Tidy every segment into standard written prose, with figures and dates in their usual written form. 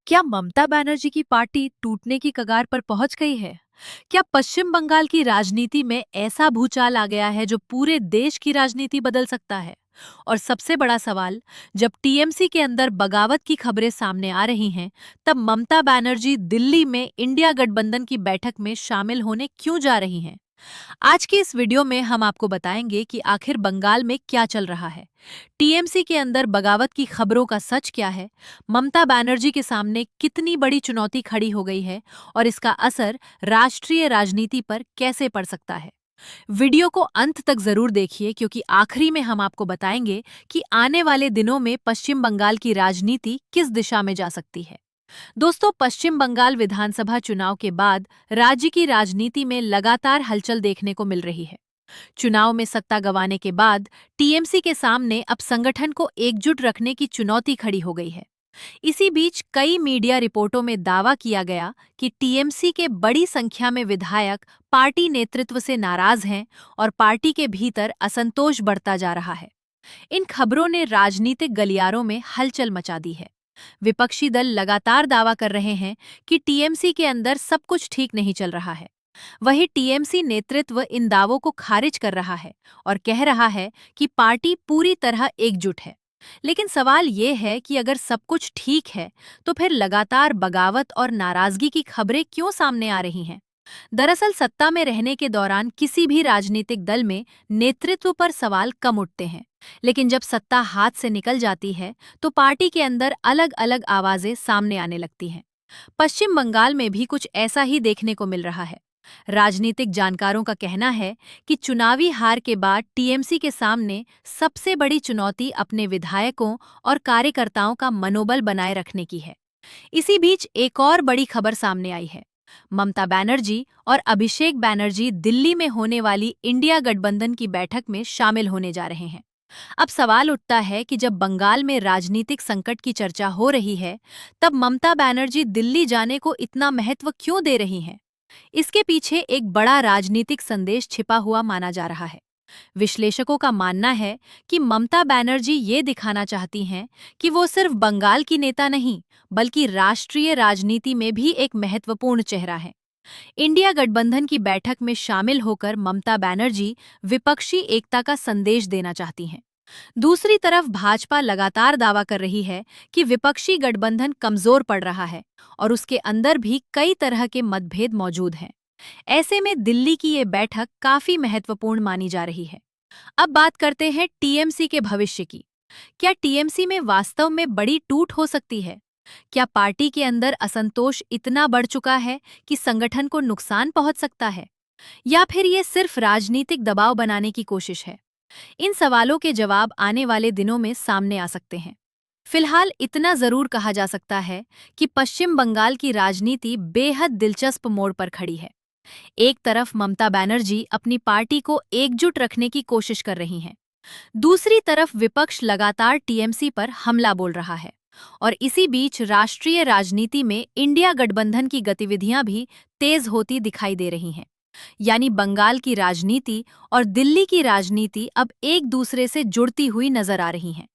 क्या ममता बनर्जी की पार्टी टूटने की कगार पर पहुंच गई है? क्या पश्चिम बंगाल की राजनीति में ऐसा भूचाल आ गया है जो पूरे देश की राजनीति बदल सकता है? और सबसे बड़ा सवाल, जब टीएमसी के अंदर बगावत की खबरें सामने आ रही हैं, तब ममता बनर्जी दिल्ली में इंडिया गठबंधन की बैठक में शामिल होने क्यों जा रही हैं? आज की इस वीडियो में हम आपको बताएंगे कि आखिर बंगाल में क्या चल रहा है, टीएमसी के अंदर बगावत की खबरों का सच क्या है, ममता बनर्जी के सामने कितनी बड़ी चुनौती खड़ी हो गई है और इसका असर राष्ट्रीय राजनीति पर कैसे पड़ सकता है। वीडियो को अंत तक जरूर देखिए क्योंकि आखिरी में हम आपको बताएंगे कि आने वाले दिनों में पश्चिम बंगाल की राजनीति किस दिशा में जा सकती है। दोस्तों, पश्चिम बंगाल विधानसभा चुनाव के बाद राज्य की राजनीति में लगातार हलचल देखने को मिल रही है। चुनाव में सत्ता गंवाने के बाद टीएमसी के सामने अब संगठन को एकजुट रखने की चुनौती खड़ी हो गई है। इसी बीच कई मीडिया रिपोर्टों में दावा किया गया कि टीएमसी के बड़ी संख्या में विधायक पार्टी नेतृत्व से नाराज हैं और पार्टी के भीतर असंतोष बढ़ता जा रहा है। इन खबरों ने राजनीतिक गलियारों में हलचल मचा दी है। विपक्षी दल लगातार दावा कर रहे हैं कि टीएमसी के अंदर सब कुछ ठीक नहीं चल रहा है। वहीं टीएमसी नेतृत्व इन दावों को खारिज कर रहा है और कह रहा है कि पार्टी पूरी तरह एकजुट है। लेकिन सवाल ये है कि अगर सब कुछ ठीक है, तो फिर लगातार बगावत और नाराजगी की खबरें क्यों सामने आ रही हैं? दरअसल सत्ता में रहने के दौरान किसी भी राजनीतिक दल में नेतृत्व पर सवाल कम उठते हैं, लेकिन जब सत्ता हाथ से निकल जाती है तो पार्टी के अंदर अलग अलग आवाजें सामने आने लगती हैं। पश्चिम बंगाल में भी कुछ ऐसा ही देखने को मिल रहा है। राजनीतिक जानकारों का कहना है कि चुनावी हार के बाद टीएमसी के सामने सबसे बड़ी चुनौती अपने विधायकों और कार्यकर्ताओं का मनोबल बनाए रखने की है। इसी बीच एक और बड़ी खबर सामने आई है। ममता बनर्जी और अभिषेक बनर्जी दिल्ली में होने वाली इंडिया गठबंधन की बैठक में शामिल होने जा रहे हैं। अब सवाल उठता है कि जब बंगाल में राजनीतिक संकट की चर्चा हो रही है, तब ममता बनर्जी दिल्ली जाने को इतना महत्व क्यों दे रही हैं? इसके पीछे एक बड़ा राजनीतिक संदेश छिपा हुआ माना जा रहा है। विश्लेषकों का मानना है कि ममता बनर्जी ये दिखाना चाहती हैं कि वो सिर्फ बंगाल की नेता नहीं, बल्कि राष्ट्रीय राजनीति में भी एक महत्वपूर्ण चेहरा है। इंडिया गठबंधन की बैठक में शामिल होकर ममता बनर्जी विपक्षी एकता का संदेश देना चाहती हैं। दूसरी तरफ भाजपा लगातार दावा कर रही है कि विपक्षी गठबंधन कमजोर पड़ रहा है और उसके अंदर भी कई तरह के मतभेद मौजूद हैं। ऐसे में दिल्ली की ये बैठक काफी महत्वपूर्ण मानी जा रही है। अब बात करते हैं टीएमसी के भविष्य की। क्या टीएमसी में वास्तव में बड़ी टूट हो सकती है? क्या पार्टी के अंदर असंतोष इतना बढ़ चुका है कि संगठन को नुकसान पहुंच सकता है? या फिर ये सिर्फ राजनीतिक दबाव बनाने की कोशिश है? इन सवालों के जवाब आने वाले दिनों में सामने आ सकते हैं। फिलहाल इतना जरूर कहा जा सकता है कि पश्चिम बंगाल की राजनीति बेहद दिलचस्प मोड़ पर खड़ी है। एक तरफ ममता बनर्जी अपनी पार्टी को एकजुट रखने की कोशिश कर रही हैं, दूसरी तरफ विपक्ष लगातार टीएमसी पर हमला बोल रहा है और इसी बीच राष्ट्रीय राजनीति में इंडिया गठबंधन की गतिविधियां भी तेज होती दिखाई दे रही हैं। यानी बंगाल की राजनीति और दिल्ली की राजनीति अब एक दूसरे से जुड़ती हुई नजर आ रही हैं।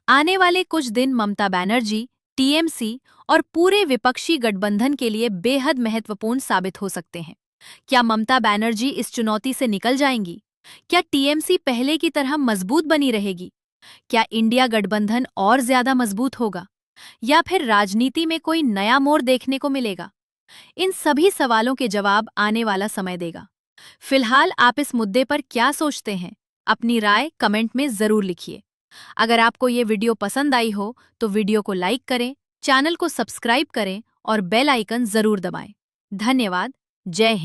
आने वाले कुछ दिन ममता बनर्जी, टीएमसी और पूरे विपक्षी गठबंधन के लिए बेहद महत्वपूर्ण साबित हो सकते हैं। क्या ममता बनर्जी इस चुनौती से निकल जाएंगी? क्या टीएमसी पहले की तरह मजबूत बनी रहेगी? क्या इंडिया गठबंधन और ज्यादा मजबूत होगा? या फिर राजनीति में कोई नया मोड़ देखने को मिलेगा? इन सभी सवालों के जवाब आने वाला समय देगा। फिलहाल आप इस मुद्दे पर क्या सोचते हैं? अपनी राय कमेंट में जरूर लिखिए। अगर आपको ये वीडियो पसंद आई हो तो वीडियो को लाइक करें, चैनल को सब्सक्राइब करें और बेल आइकन जरूर दबाएं। धन्यवाद। जय हिंद।